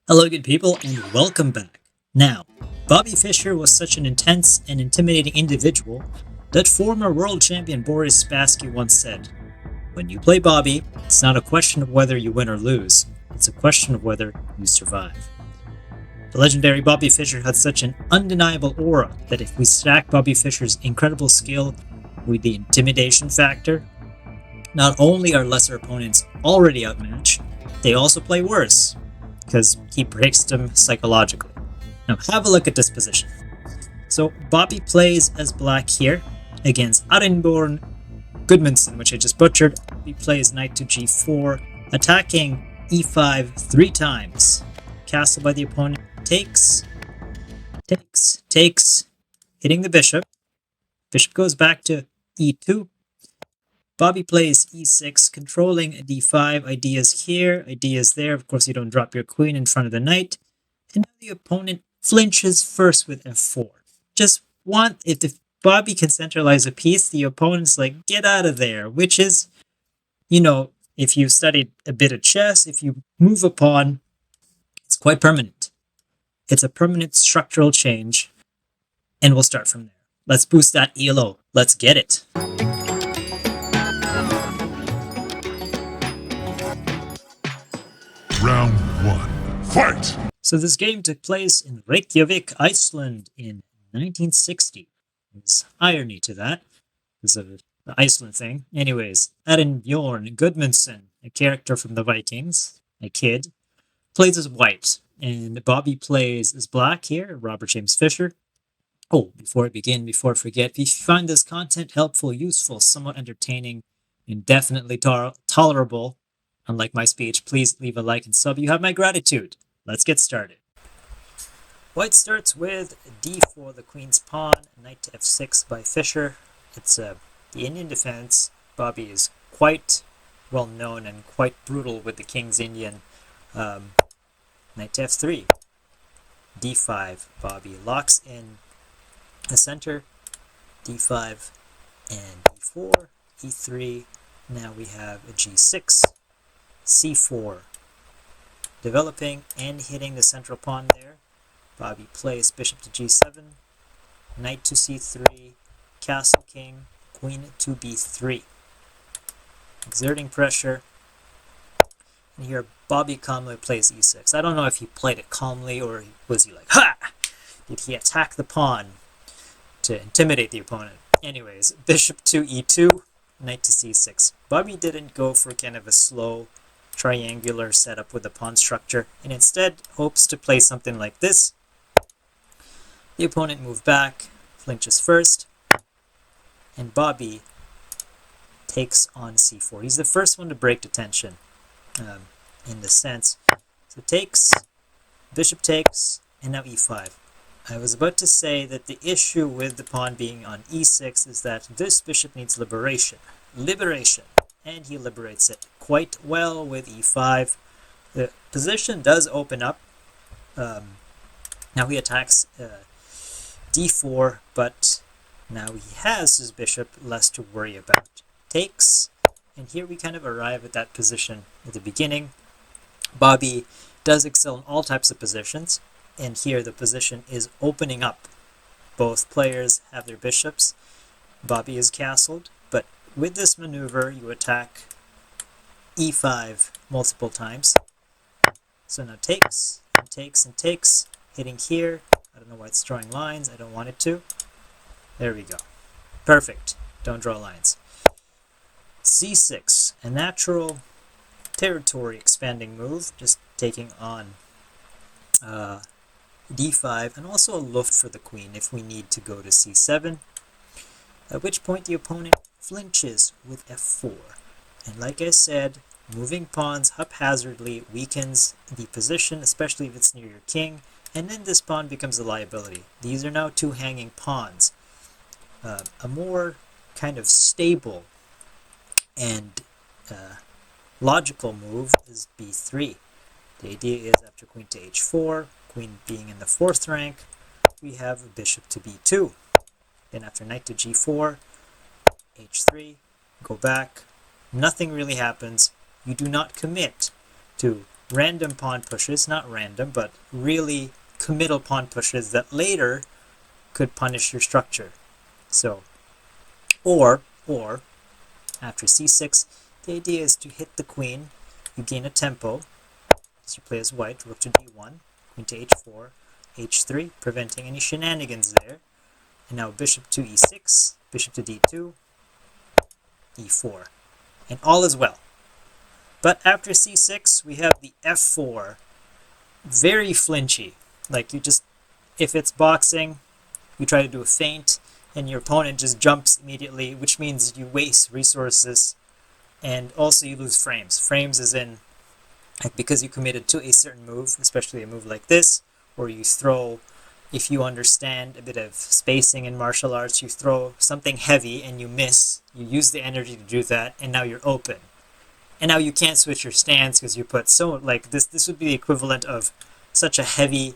Hello, good people, and welcome back. Now, Bobby Fischer was such an intense and intimidating individual that former world champion Boris Spassky once said, "When you play Bobby, it's not a question of whether you win or lose, it's a question of whether you survive." The legendary Bobby Fischer had such an undeniable aura that if we stack Bobby Fischer's incredible skill with the intimidation factor, not only are lesser opponents already outmatched, they also play worse because he breaks them psychologically. Now have a look at this position. So Bobby plays as black here against Arenborn Goodmanson, which I just butchered. He plays knight to g4, attacking e5 three times. Castle by the opponent, takes, hitting the bishop. Bishop goes back to e2. Bobby plays e6, controlling d5, ideas here, ideas there. Of course, you don't drop your queen in front of the knight. And now the opponent flinches first with f4. If Bobby can centralize a piece, the opponent's like, get out of there, which is, if you studied a bit of chess, if you move a pawn, it's quite permanent. It's a permanent structural change, and we'll start from there. Let's boost that ELO. Let's get it. Round one, fight! So this game took place in Reykjavik, Iceland in 1960. There's irony to that, because of the Iceland thing. Anyways, Bjorn Gudmundsson, a character from the Vikings, a kid, plays as white, and Bobby plays as black here, Robert James Fischer. Oh, before I forget, if you find this content helpful, useful, somewhat entertaining, and definitely tolerable, unlike my speech, please leave a like and sub. You have my gratitude. Let's get started. White starts with d4, the queen's pawn, knight to f6 by Fischer. It's the Indian defense. Bobby is quite well known and quite brutal with the king's Indian. Knight to f3, d5. Bobby locks in the center, d5 and d4, e3. Now we have a g6, c4, developing and hitting the central pawn there. Bobby plays bishop to g7, knight to c3, castle king, queen to b3. Exerting pressure. And here Bobby calmly plays e6. I don't know if he played it calmly or was he like, ha! Did he attack the pawn to intimidate the opponent? Anyways, bishop to e2, knight to c6. Bobby didn't go for kind of a slow triangular setup with the pawn structure, and instead hopes to play something like this. The opponent moved back, flinches first, and Bobby takes on c4. He's the first one to break the tension in this sense. So takes, bishop takes, and now e5. I was about to say that the issue with the pawn being on e6 is that this bishop needs liberation. And he liberates it quite well with e5. The position does open up. Now he attacks d4, but now he has his bishop less to worry about. Takes, and here we kind of arrive at that position at the beginning. Bobby does excel in all types of positions, and here the position is opening up. Both players have their bishops. Bobby is castled, but with this maneuver, you attack e5 multiple times. So now takes, and takes, and takes, hitting here. I don't know why it's drawing lines. I don't want it to. There we go. Perfect. Don't draw lines. c6, a natural territory expanding move, just taking on d5, and also a luft for the queen if we need to go to c7. At which point the opponent flinches with f4. And like I said, moving pawns haphazardly weakens the position, especially if it's near your king, and then this pawn becomes a liability. These are now two hanging pawns. A more kind of stable and logical move is b3. The idea is after queen to h4, queen being in the 4th rank, we have a bishop to b2. Then after knight to g4, h3, go back, nothing really happens. You do not commit to random pawn pushes, not random, but really committal pawn pushes that later could punish your structure. So, or after c6, the idea is to hit the queen. You gain a tempo. So you play as white, rook to d1, queen to h4, h3, preventing any shenanigans there. And now bishop to e6, bishop to d2, e4. And all is well. But after c6, we have the f4. Very flinchy. Like, you just, if it's boxing, you try to do a feint, and your opponent just jumps immediately, which means you waste resources, and also you lose frames. Frames is in, like, because you committed to a certain move, especially a move like this, or you throw, if you understand a bit of spacing in martial arts, you throw something heavy and you miss, you use the energy to do that, and now you're open. And now you can't switch your stance because you put so, like, this would be the equivalent of such a heavy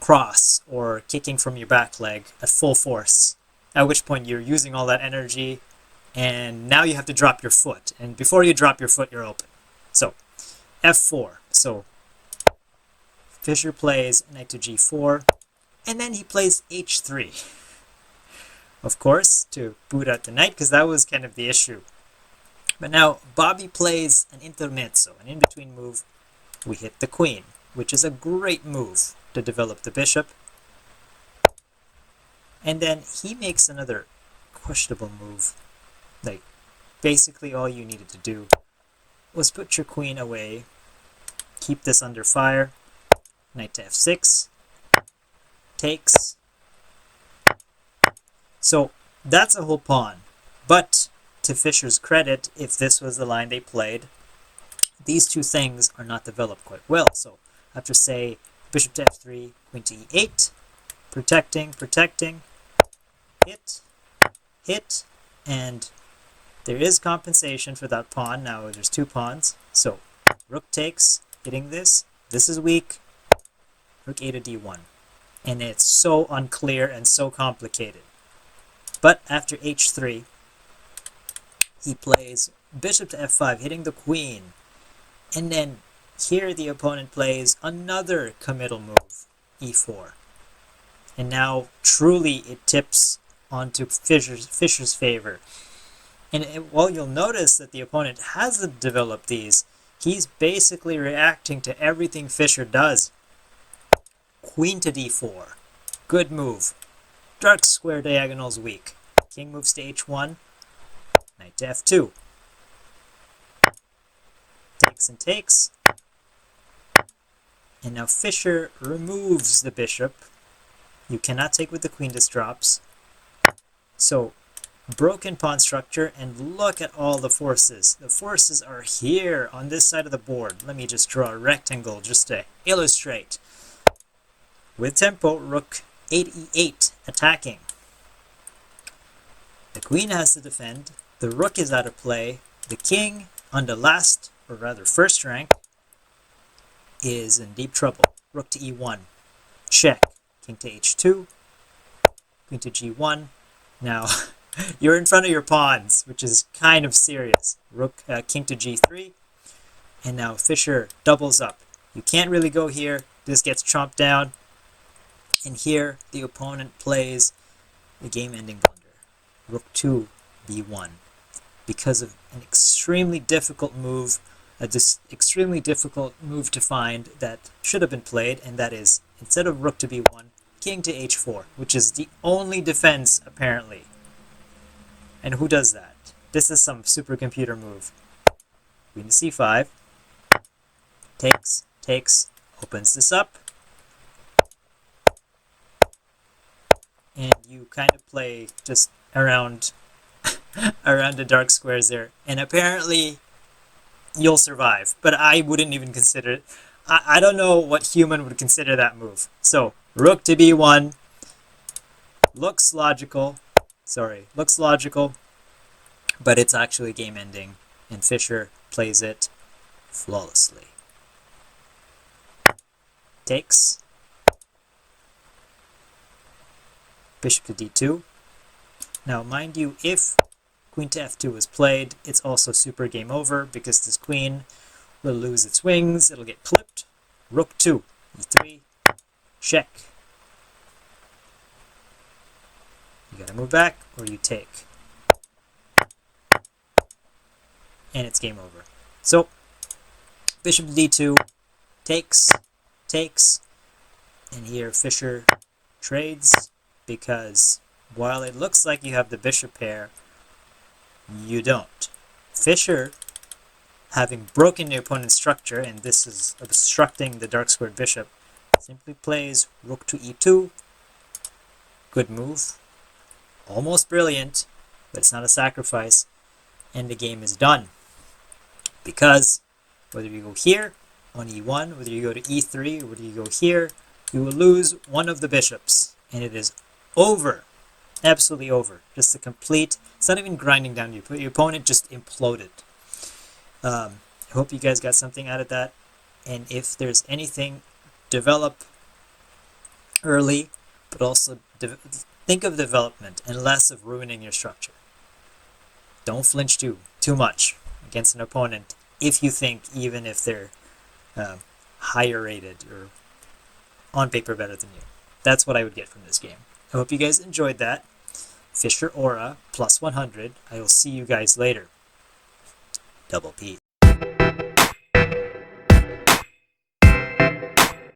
cross or kicking from your back leg at full force, at which point you're using all that energy, and now you have to drop your foot, and before you drop your foot, you're open. So f4. So Fischer plays knight to g4, and then he plays h3, of course, to boot out the knight, because that was kind of the issue. But now Bobby plays an intermezzo, an in-between move. We hit the queen, which is a great move to develop the bishop. And then he makes another questionable move. Like, basically all you needed to do was put your queen away, keep this under fire, knight to f6, takes. So that's a whole pawn. But to Fischer's credit, if this was the line they played, these two things are not developed quite well. So after, say, bishop to f3, queen to e8, protecting, hit, and there is compensation for that pawn. Now there's two pawns. So rook takes, hitting this. This is weak. Rook a to d1. And it's so unclear and so complicated. But after h3, he plays bishop to f5, hitting the queen. And then here the opponent plays another committal move, e4. And now truly it tips onto Fischer's favor. And while you'll notice that the opponent hasn't developed these, he's basically reacting to everything Fischer does. Queen to d4. Good move. Dark square diagonal's weak. King moves to h1. Knight to f2. Takes and takes. And now Fischer removes the bishop. You cannot take with the queen, this drops. So, broken pawn structure, and look at all the forces. The forces are here on this side of the board. Let me just draw a rectangle just to illustrate. With tempo, rook 8e8 attacking. The queen has to defend. The rook is out of play. The king, on the last, or rather first rank, is in deep trouble. Rook to e1. Check. King to h2. Queen to g1. Now, you're in front of your pawns, which is kind of serious. King to g3. And now Fischer doubles up. You can't really go here. This gets chomped down. And here, the opponent plays the game-ending blunder. Rook to b1. Because of an extremely difficult move, extremely difficult move to find that should have been played, and that is, instead of rook to b1, king to h4, which is the only defense, apparently. And who does that? This is some supercomputer move. Queen to c5. Takes, opens this up. And you kind of play just around the dark squares there. And apparently you'll survive. But I wouldn't even consider it. I don't know what human would consider that move. So, rook to b1 looks logical, but it's actually game ending, and Fischer plays it flawlessly. Takes. Bishop to d2. Now, mind you, if queen to f2 is played, it's also super game over, because this queen will lose its wings. It'll get clipped. Rook 2, e3, check. You gotta move back or you take. And it's game over. So, bishop d2, takes, and here Fischer trades because while it looks like you have the bishop pair, you don't. Fischer, having broken the opponent's structure, and this is obstructing the dark squared bishop, simply plays rook to e2. Good move. Almost brilliant, but it's not a sacrifice. And the game is done. Because whether you go here on e1, whether you go to e3, or whether you go here, you will lose one of the bishops. And it is over. Absolutely over. Just a complete, it's not even grinding down you. Your opponent just imploded. I hope you guys got something out of that. And if there's anything, develop early, but also think of development and less of ruining your structure. Don't flinch too much against an opponent if you think, even if they're higher rated or on paper better than you. That's what I would get from this game. I hope you guys enjoyed that. Fischer Aura plus 100. I will see you guys later. Double P.